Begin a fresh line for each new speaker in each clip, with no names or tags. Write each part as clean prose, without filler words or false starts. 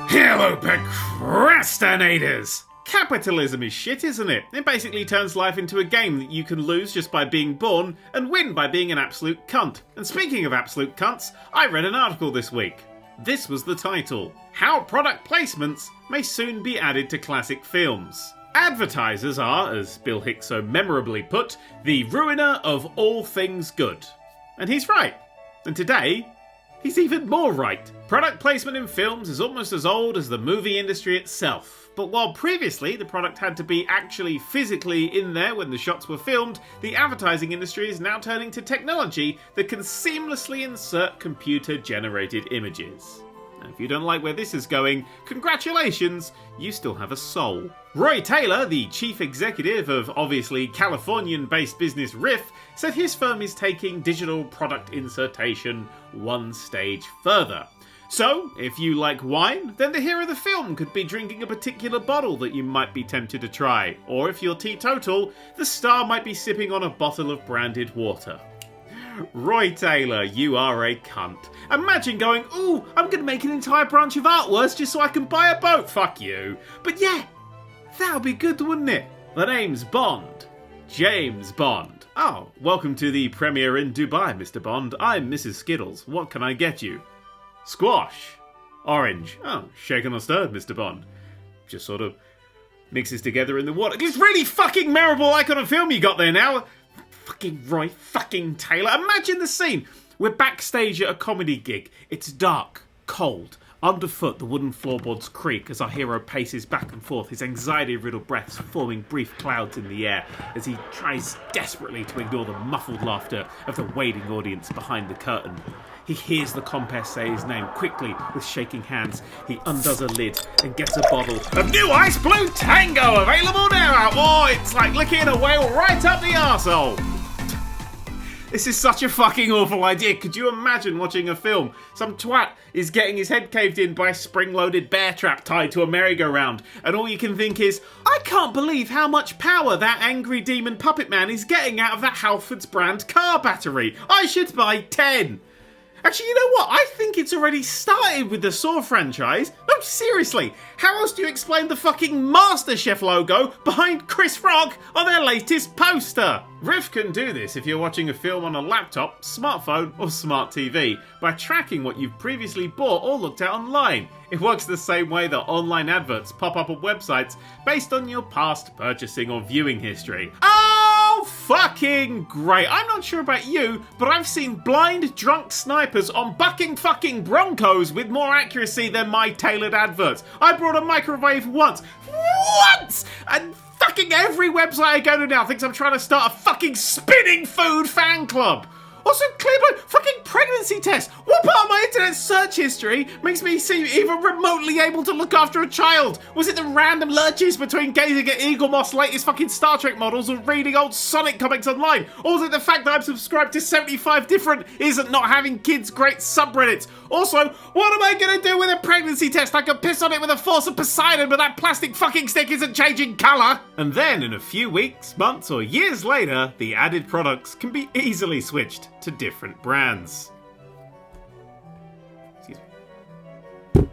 Hello, procrastinators! Capitalism is shit, isn't it? It basically turns life into a game that you can lose just by being born and win by being an absolute cunt. And speaking of absolute cunts, I read an article this week. This was the title: How Product Placements May Soon Be Added to Classic Films. Advertisers are, as Bill Hicks so memorably put, the ruiner of all things good. And he's right. And today, he's even more right. Product placement in films is almost as old as the movie industry itself. But while previously the product had to be actually physically in there when the shots were filmed, the advertising industry is now turning to technology that can seamlessly insert computer-generated images. And if you don't like where this is going, congratulations, you still have a soul. Roy Taylor, the chief executive of obviously Californian-based business Riff, said his firm is taking digital product insertion one stage further. So, if you like wine, then the hero of the film could be drinking a particular bottle that you might be tempted to try. Or if you're teetotal, the star might be sipping on a bottle of branded water. Roy Taylor, you are a cunt. Imagine going, ooh, I'm going to make an entire branch of artworks just so I can buy a boat. Fuck you. But yeah, that would be good, wouldn't it? The name's Bond. James Bond. Oh, welcome to the premiere in Dubai, Mr. Bond. I'm Mrs. Skittles. What can I get you? Squash. Orange. Oh, shaken or stirred, Mr. Bond. Just sort of mixes together in the water. It's really fucking memorable icon of film you got there now. Fucking Roy fucking Taylor. Imagine the scene. We're backstage at a comedy gig. It's dark, cold. Underfoot, the wooden floorboards creak as our hero paces back and forth, his anxiety-riddled breaths forming brief clouds in the air as he tries desperately to ignore the muffled laughter of the waiting audience behind the curtain. He hears the compere say his name quickly with shaking hands. He undoes a lid and gets a bottle of new Ice Blue Tango available now. Oh, it's like licking a whale right up the arsehole. This is such a fucking awful idea. Could you imagine watching a film? Some twat is getting his head caved in by a spring-loaded bear trap tied to a merry-go-round, and all you can think is, I can't believe how much power that angry demon puppet man is getting out of that Halfords brand car battery. I should buy 10. Actually, you know what? I think it's already started with the Saw franchise. No, seriously. How else do you explain the fucking MasterChef logo behind Chris Rock on their latest poster? Riff can do this if you're watching a film on a laptop, smartphone, or smart TV by tracking what you've previously bought or looked at online. It works the same way that online adverts pop up on websites based on your past purchasing or viewing history. Oh, fucking great. I'm not sure about you, but I've seen blind drunk snipers on bucking fucking Broncos with more accuracy than my tailored adverts. I brought a microwave once, and fucking every website I go to now thinks I'm trying to start a fucking spinning food fan club. Also, Clearblue, fucking pregnancy test. What part of my internet search history makes me seem even remotely able to look after a child? Was it the random lurches between gazing at Eagle Moss' latest fucking Star Trek models or reading old Sonic comics online? Or was it the fact that I'm subscribed to 75 different isn't not having kids great subreddits? Also, what am I gonna do with a pregnancy test? I could piss on it with a force of Poseidon, but that plastic fucking stick isn't changing colour. And then, in a few weeks, months, or years later, the added products can be easily switched to different brands. Excuse me.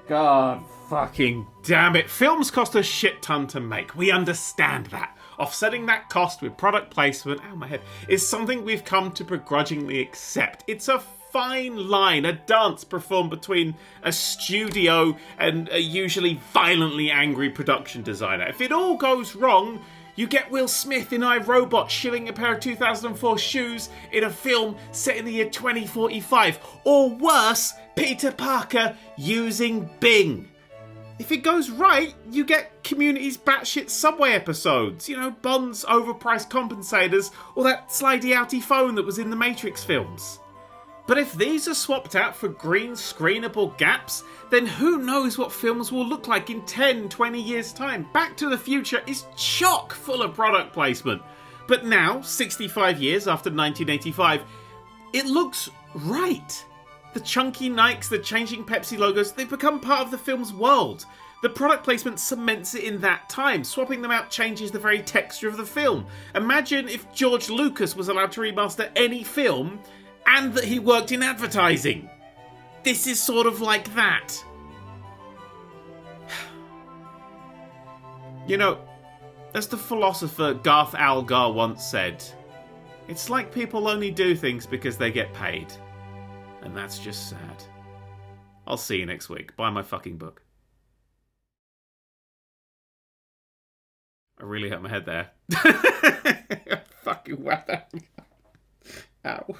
God fucking damn it. Films cost a shit ton to make. We understand that. Offsetting that cost with product placement, ow my head, is something we've come to begrudgingly accept. It's a fine line, a dance performed between a studio and a usually violently angry production designer. If it all goes wrong, you get Will Smith in iRobot shilling a pair of 2004 shoes in a film set in the year 2045. Or worse, Peter Parker using Bing. If it goes right, you get Community's batshit Subway episodes. You know, Bond's overpriced compensators, or that slidey outy phone that was in the Matrix films. But if these are swapped out for green screenable gaps, then who knows what films will look like in 10, 20 years' time. Back to the Future is chock full of product placement. But now, 65 years after 1985, it looks right. The chunky Nikes, the changing Pepsi logos, they've become part of the film's world. The product placement cements it in that time. Swapping them out changes the very texture of the film. Imagine if George Lucas was allowed to remaster any film and that he worked in advertising. This is sort of like that. You know, as the philosopher Garth Algar once said, it's like people only do things because they get paid. And that's just sad. I'll see you next week. Buy my fucking book. I really hurt my head there. Fucking wow. Ow.